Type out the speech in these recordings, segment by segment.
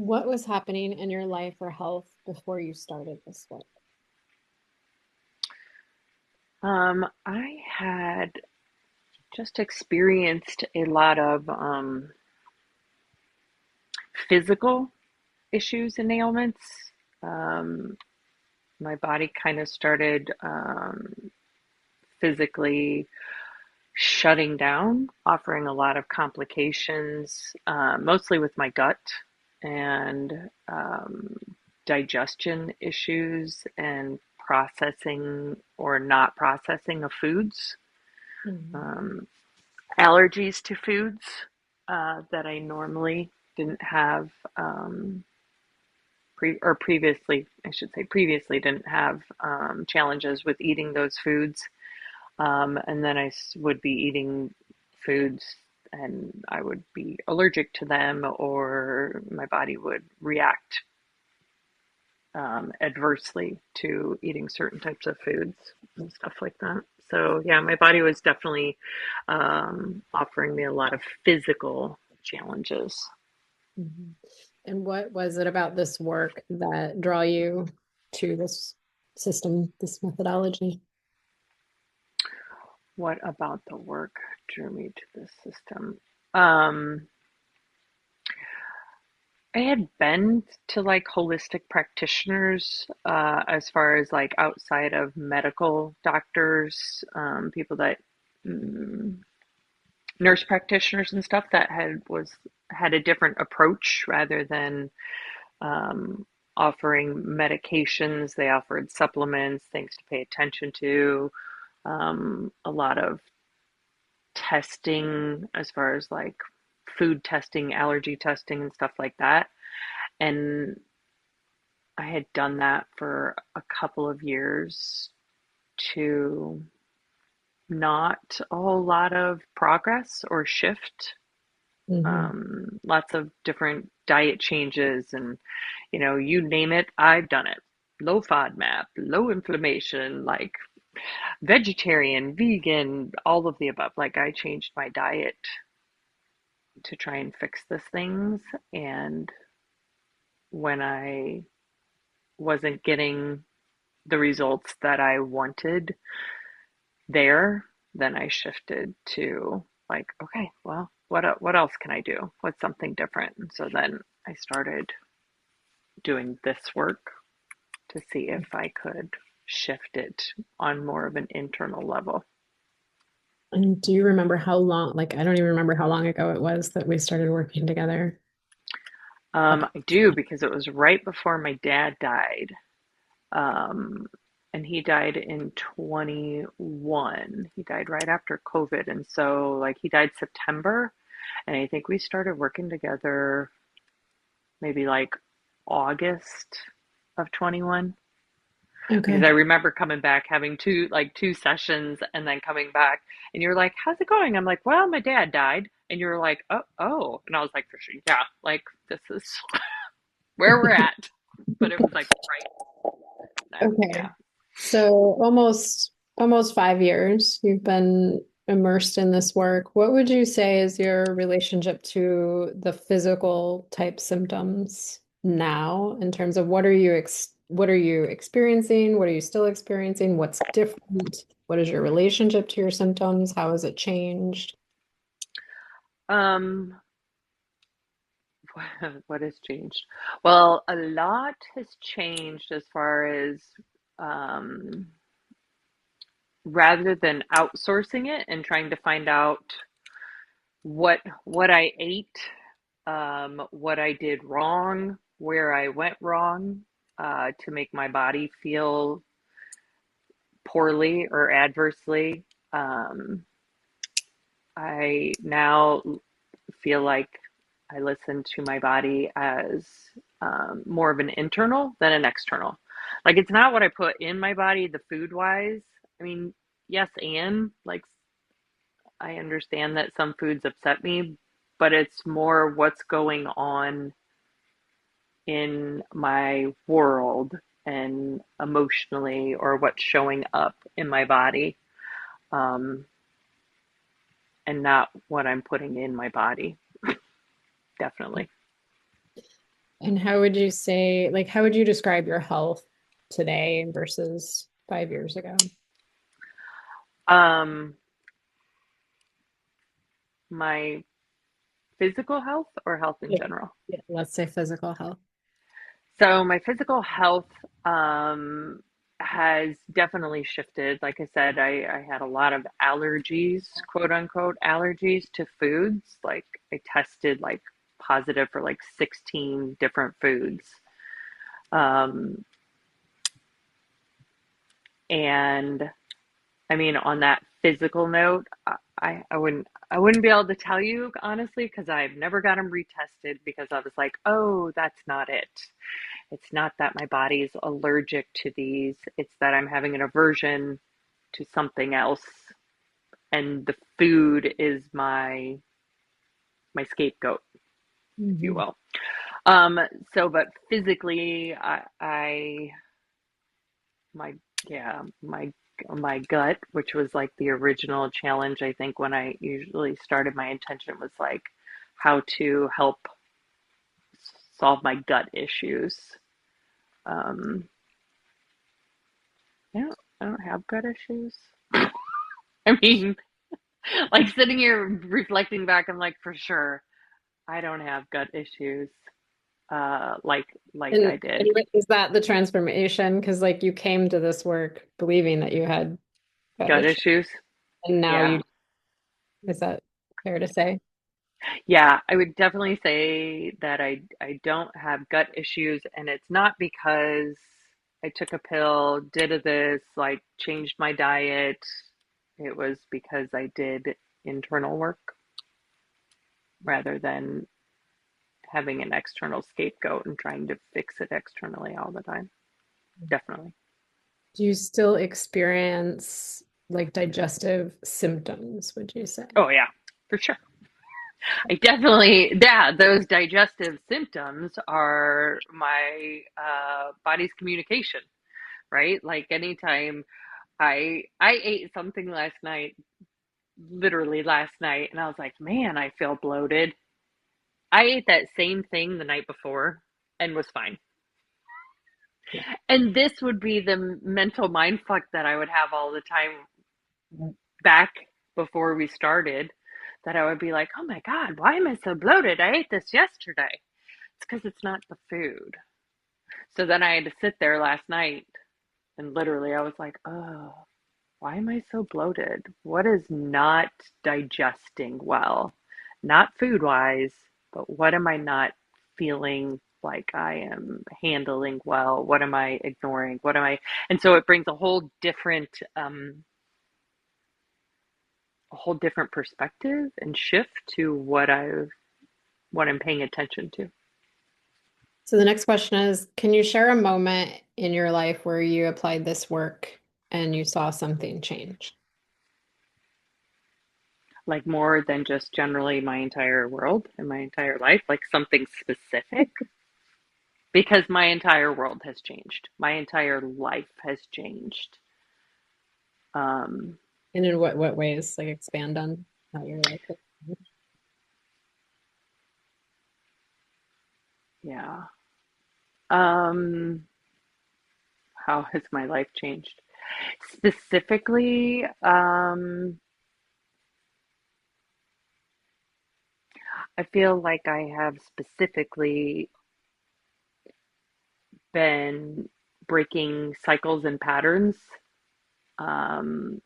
What was happening in your life or health before you started this work? I had just experienced a lot of physical issues and ailments. Um, my body kind of started physically shutting down, offering a lot of complications, mostly with my gut and digestion issues and processing or not processing of foods. Mhm. Um, Allergies to foods that I normally didn't have, or previously, I should say, previously didn't have challenges with eating those foods. And then would be eating foods and I would be allergic to them, or my body would react adversely to eating certain types of foods and stuff like that. So, yeah, my body was definitely offering me a lot of physical challenges. Mhm. And what was it about this work that draw you to this system, this methodology? What about the work drew me to this system? Um, I had been to like holistic practitioners, as far as like outside of medical doctors, people that mm, nurse practitioners and stuff that had a different approach rather than um, offering medications. They offered supplements, things to pay attention to, a lot of testing as far as like food testing, allergy testing, and stuff like that. And I had done that for a couple of years to not a whole lot of progress or shift. Hmm. Lots of different diet changes, and you name it, I've done it. Low FODMAP, low inflammation, like vegetarian, vegan, all of the above. Like I changed my diet to try and fix these things, and when I wasn't getting the results that I wanted there, then I shifted to like, okay, well, what else can I do? What's something different? And so then I started doing this work to see if I could shift it on more of an internal level. And do you remember how long, like, I don't even remember how long ago it was that we started working together. I do because it was right before my dad died. Um, and he died in 21. He died right after COVID. And so, like, he died September. And I think we started working together maybe like August of 21. Because I Okay. remember coming back, having two sessions, and then coming back. And you're like, how's it going? I'm like, well, my dad died. And you're like, oh. And I was like, for sure. Yeah, like, this is where we're at. But it was like right then. Okay. Yeah. So almost 5 years you've been immersed in this work. What would you say is your relationship to the physical type symptoms now in terms of what are you experiencing? What are you still experiencing? What's different? What is your relationship to your symptoms? How has it changed? Um, what has changed? Well, a lot has changed as far as um, rather than outsourcing it and trying to find out what I ate, what I did wrong, where I went wrong, to make my body feel poorly or adversely. Um, I now feel like I listen to my body as more of an internal than an external. Like it's not what I put in my body, the food wise. I mean, yes, and like I understand that some foods upset me, but it's more what's going on in my world and emotionally, or what's showing up in my body, um, and not what I'm putting in my body, definitely. And how would you say, like, how would you describe your health today versus 5 years ago? Um, my physical health or health in Yeah. general? Yeah, let's say physical health. So my physical health um, has definitely shifted. Like I said, I had a lot of allergies, quote unquote, allergies to foods. Like I tested like positive for like 16 different foods. Um, and I mean, on that physical note, I wouldn't be able to tell you honestly because I've never got them retested because I was like, oh, that's not it. It's not that my body is allergic to these. It's that I'm having an aversion to something else, and the food is my scapegoat, if you Mhm. will. Um, but physically, I my yeah my gut, which was like the original challenge. I think when I usually started, my intention was like how to help solve my gut issues. Um, I don't have gut issues. I mean, like sitting here reflecting back, I'm like, for sure, I don't have gut issues, like I did. Is that the transformation? Because like you came to this work believing that you had gut Gut issues, issues. and now Yeah. you, is that fair to say? Yeah, I would definitely say that I don't have gut issues, and it's not because I took a pill, did this, like changed my diet. It was because I did internal work rather than having an external scapegoat and trying to fix it externally all the time. Definitely. Do you still experience like digestive symptoms, would you say? Oh yeah, for sure. I definitely, yeah, those digestive symptoms are my body's communication, right? Like anytime I ate something last night, literally last night, and I was like, man, I feel bloated. I ate that same thing the night before and was fine. Yeah. And this would be the mental mind fuck that I would have all the time back before we started, that I would be like, oh my God, why am I so bloated? I ate this yesterday. It's because it's not the food. So then I had to sit there last night and literally I was like, oh, why am I so bloated? What is not digesting well? Not food wise, but what am I not feeling like I am handling well? What am I ignoring? What am I? And so it brings a whole different perspective and shift to what I'm paying attention to. So the next question is, can you share a moment in your life where you applied this work and you saw something change? Like more than just generally my entire world and my entire life, like something specific, because my entire world has changed. My entire life has changed. Um, And in what ways? Like expand on how your life has changed. yeah. Um, how has my life changed? Specifically, I feel like I have specifically been breaking cycles and patterns,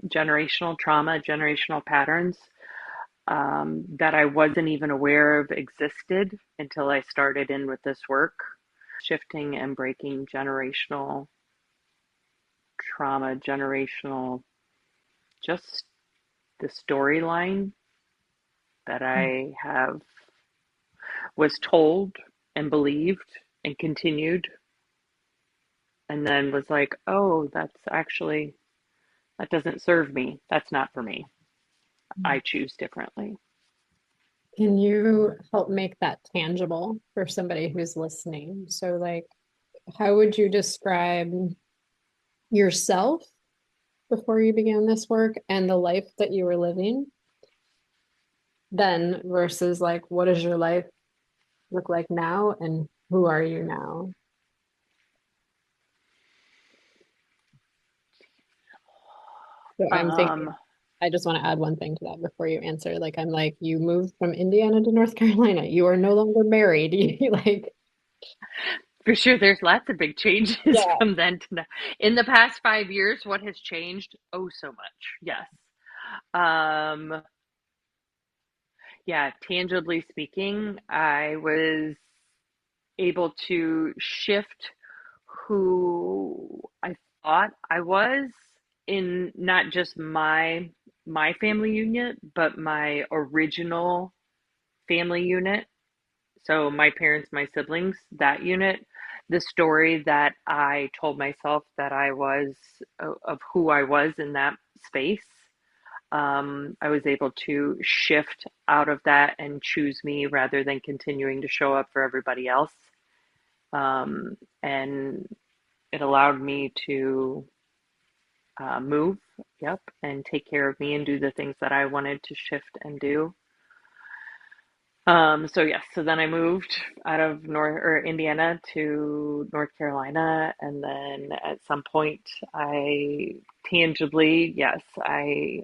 generational trauma, generational patterns that I wasn't even aware of existed until I started in with this work. Shifting and breaking generational trauma, generational, just the storyline that I have was told and believed and continued, and then was like, oh, that's actually, that doesn't serve me. That's not for me. I choose differently. Can you help make that tangible for somebody who's listening? So, like, how would you describe yourself before you began this work and the life that you were living then versus like what does your life look like now and Who are you now? So I'm thinking, Um, I just want to add one thing to that before you answer. Like, I'm like, you moved from Indiana to North Carolina. You are no longer married. You like, for sure, there's lots of big changes yeah. from then to now. In the past 5 years, what has changed? Oh, so much. Yes. Um, yeah, tangibly speaking, I was able to shift who I thought I was in not just my family unit, but my original family unit. So my parents, my siblings, that unit, the story that I told myself that I was of who I was in that space. I was able to shift out of that and choose me rather than continuing to show up for everybody else. And it allowed me to move, yep, and take care of me and do the things that I wanted to shift and do. So yes, so then I moved out of North or Indiana to North Carolina, and then at some point I tangibly, yes, I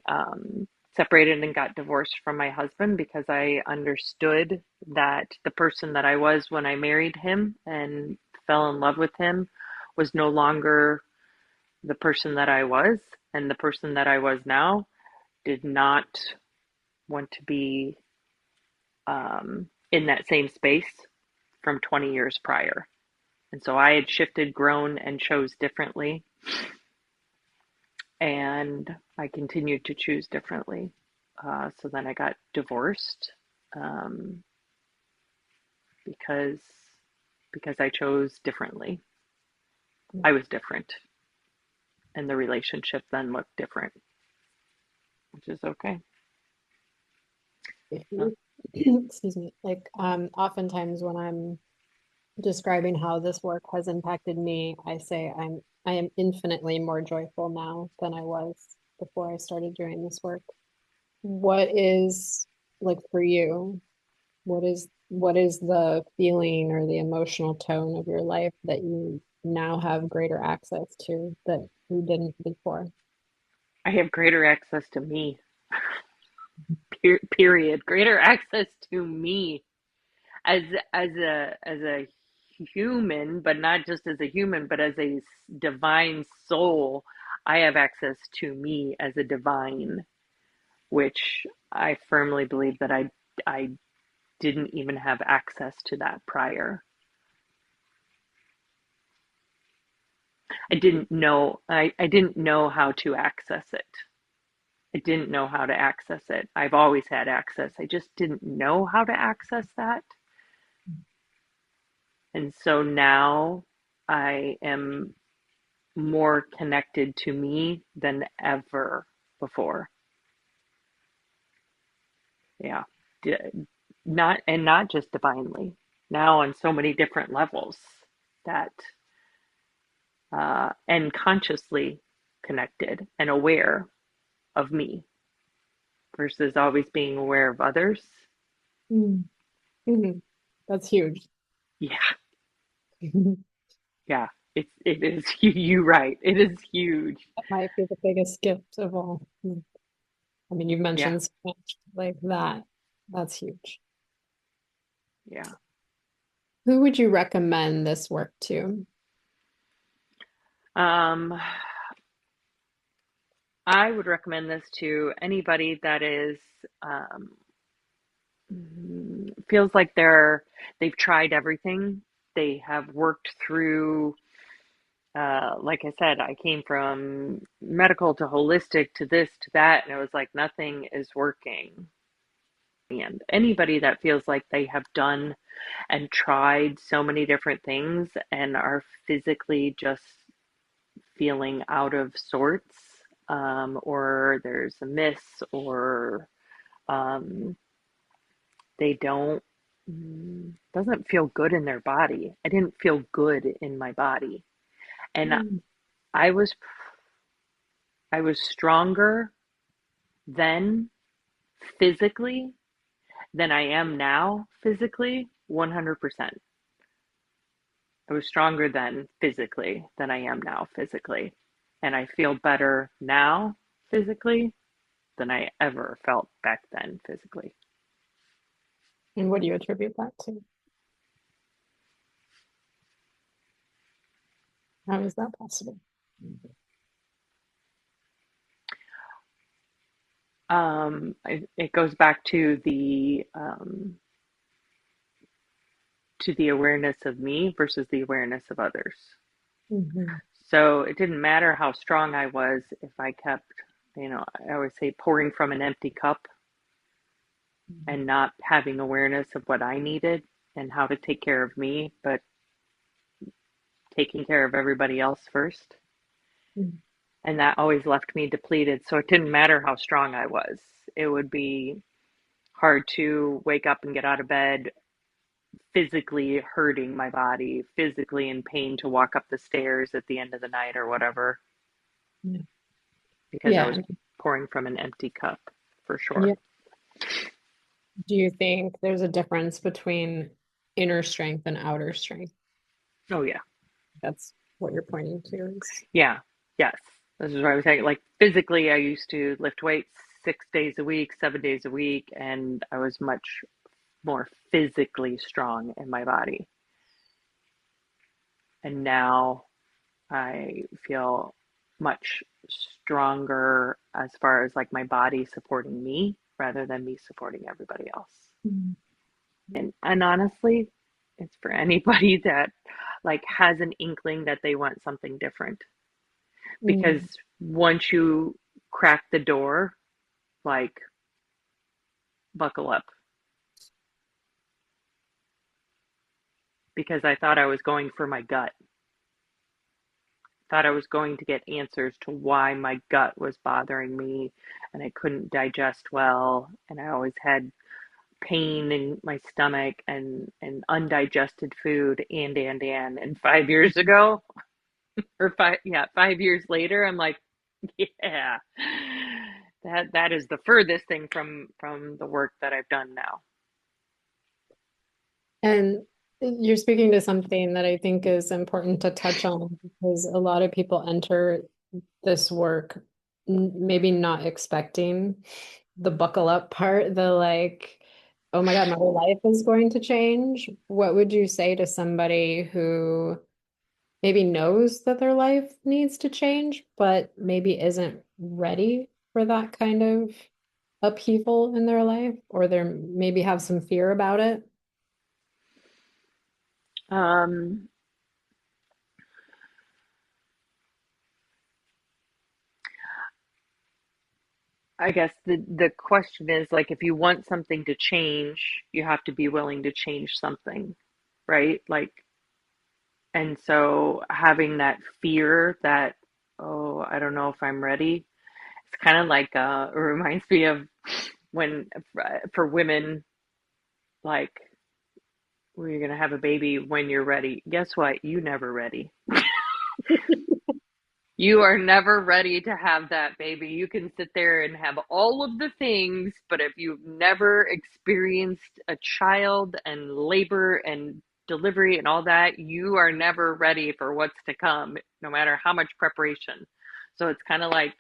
separated and got divorced from my husband because I understood that the person that I was when I married him and fell in love with him was no longer the person that I was, and the person that I was now did not want to be in that same space from 20 years prior. And so I had shifted, grown, and chose differently. And I continued to choose differently. So then I got divorced um, because I chose differently. I was different, and the relationship then looked different, which is okay. So Excuse me. Like, oftentimes when I'm describing how this work has impacted me, I say I am infinitely more joyful now than I was before I started doing this work. What is like for you? What is the feeling or the emotional tone of your life that you now have greater access to that you didn't before? I have greater access to me. Period. Greater access to me as a human, but not just as a human, but as a divine soul. I have access to me as a divine, which I firmly believe that I didn't even have access to that prior. I didn't know how to access it. I didn't know how to access it. I've always had access. I just didn't know how to access that. And so now I am more connected to me than ever before. Yeah. Not just divinely. Now on so many different levels that and consciously connected and aware of me versus always being aware of others. Mm. Mhm. That's huge. Yeah, yeah. It is you right. It is huge. That might be the biggest gift of all. I mean, you've Yeah, mentioned so much like that. That's huge. yeah. Who would you recommend this work to? Um, I would recommend this to anybody that is um, feels like they've tried everything. They have worked through, like I said, I came from medical to holistic to this to that, and it was like nothing is working. And anybody that feels like they have done and tried so many different things and are physically just feeling out of sorts, or there's a miss, or um, they don't doesn't feel good in their body. I didn't feel good in my body, and Mm. I was I was stronger then physically than I am now physically 100%. I was stronger then physically than I am now physically. And I feel better now physically than I ever felt back then physically. And what do you attribute that to? How is that possible? It goes back to the awareness of me versus the awareness of others. Mhm. So it didn't matter how strong I was if I kept, I always say pouring from an empty cup and not having awareness of what I needed and how to take care of me, but taking care of everybody else first. Mhm. And that always left me depleted. So it didn't matter how strong I was. It would be hard to wake up and get out of bed physically hurting my body, physically in pain to walk up the stairs at the end of the night or whatever, Yeah. because I was Yeah. pouring from an empty cup for sure. Yeah. Do you think there's a difference between inner strength and outer strength? Oh, yeah. That's what you're pointing to is. Yeah. Yes. This is what I was saying. Like physically, I used to lift weights 6 days a week, 7 days a week, and I was much more physically strong in my body. And now I feel much stronger as far as like my body supporting me rather than me supporting everybody else. Mhm. And honestly, it's for anybody that like has an inkling that they want something different. Because Mhm. once you crack the door, like buckle up. Because I thought I was going for my gut. Thought I was going to get answers to why my gut was bothering me and I couldn't digest well and I always had pain in my stomach and undigested food and 5 years ago or 5 years later I'm like yeah, that is the furthest thing from the work that I've done now. And you're speaking to something that I think is important to touch on because a lot of people enter this work maybe not expecting the buckle up part, the like, oh my God, my whole life is going to change. What would you say to somebody who maybe knows that their life needs to change, but maybe isn't ready for that kind of upheaval in their life, or they maybe have some fear about it? um I guess the question is like if you want something to change, you have to be willing to change something, right? Like, and so having that fear that, oh, I don't know if I'm ready, it's kind of like it reminds me of when for women, like, well, you're gonna have a baby when you're ready. Guess what? You never ready. You are never ready to have that baby. You can sit there and have all of the things, but if you've never experienced a child and labor and delivery and all that, you are never ready for what's to come, no matter how much preparation. So it's kind of like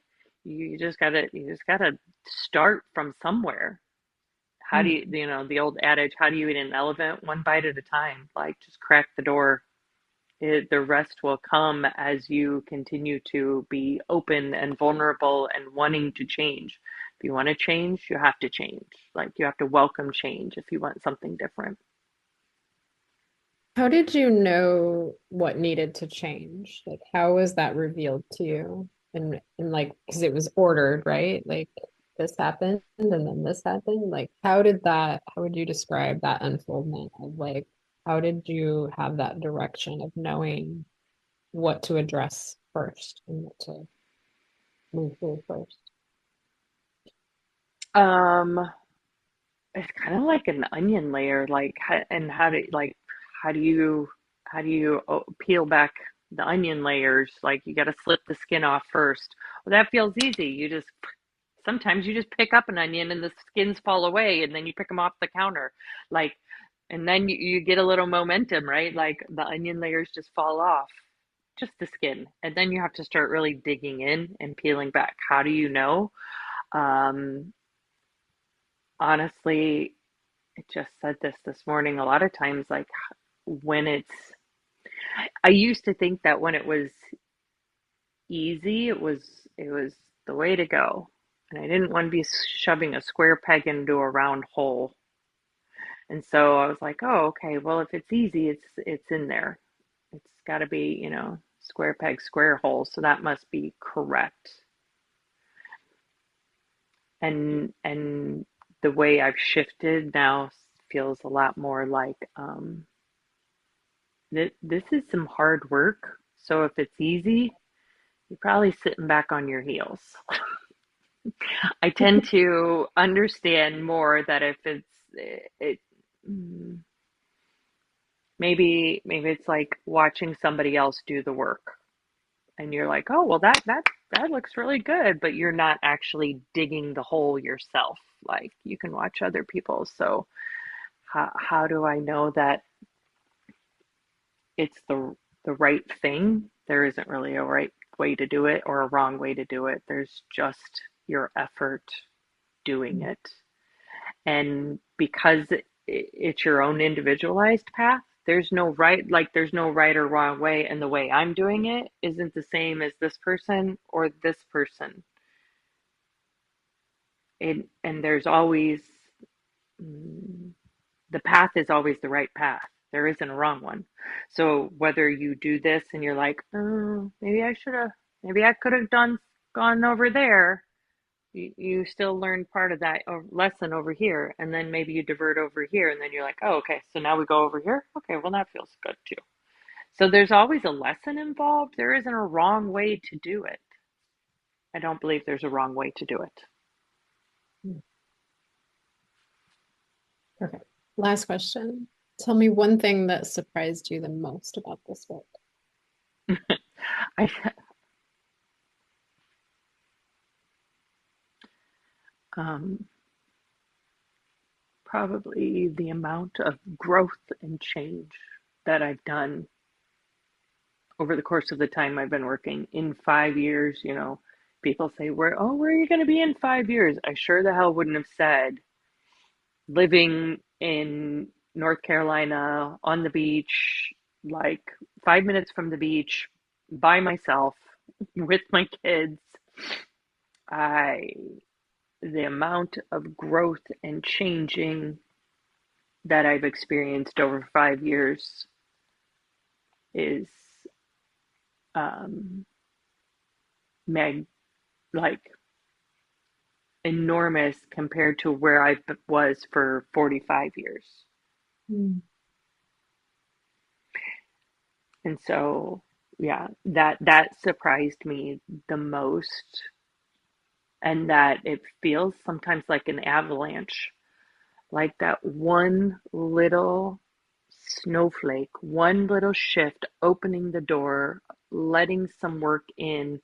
you just gotta start from somewhere. How do Mm. you, the old adage, how do you eat an elephant? One bite at a time. Like just crack the door, the rest will come as you continue to be open and vulnerable and wanting to change. If you want to change, you have to change. Like you have to welcome change if you want something different. How did you know what needed to change? Like, how was that revealed to you? And like, because it was ordered, right? Like, this happened and then this happened. Like, how would you describe that unfoldment of like, how did you have that direction of knowing what to address first and what to move through first? Um, it's kind of like an onion layer, like and how do you peel back the onion layers? Like you got to slip the skin off first. Well, that feels easy. Sometimes you just pick up an onion and the skins fall away and then you pick them off the counter. Like And then you get a little momentum, right? Like the onion layers just fall off, just the skin. And then you have to start really digging in and peeling back. How do you know? Um, Honestly, I just said this morning. A lot of times, like when I used to think that when it was easy, it was the way to go. And I didn't want to be shoving a square peg into a round hole. And so I was like, oh, okay, well, if it's easy, it's in there. It's got to be, square peg, square hole. So that must be correct. And the way I've shifted now feels a lot more like this is some hard work. So if it's easy, you're probably sitting back on your heels. I tend to understand more that if it mm, maybe it's like watching somebody else do the work and you're like, "Oh, well that looks really good," but you're not actually digging the hole yourself. Like you can watch other people. So how do I know that it's the right thing? There isn't really a right way to do it or a wrong way to do it. There's just your effort doing it. And because it's your own individualized path, there's no right or wrong way, and the way I'm doing it isn't the same as this person or this person. And there's always mm, the path is always the right path. There isn't a wrong one. So whether you do this and you're like, oh, maybe I could have gone over there. You still learn part of that lesson over here, and then maybe you divert over here, and then you're like, oh, okay, so now we go over here. Okay, well, that feels good too. So there's always a lesson involved. There isn't a wrong way to do it. I don't believe there's a wrong way to do it. Perfect. Last question. Tell me one thing that surprised you the most about this book. I um, Probably the amount of growth and change that I've done over the course of the time I've been working. In 5 years, people say, where are you going to be in 5 years? I sure the hell wouldn't have said living in North Carolina on the beach, like 5 minutes from the beach by myself with my kids. I, the amount of growth and changing that I've experienced over 5 years is um, mag like enormous compared to where I was for 45 years. Mm. And so, yeah, that surprised me the most, and that it feels sometimes like an avalanche, like that one little snowflake, one little shift, opening the door, letting some work in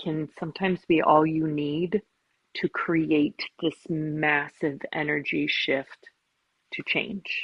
can sometimes be all you need to create this massive energy shift to change.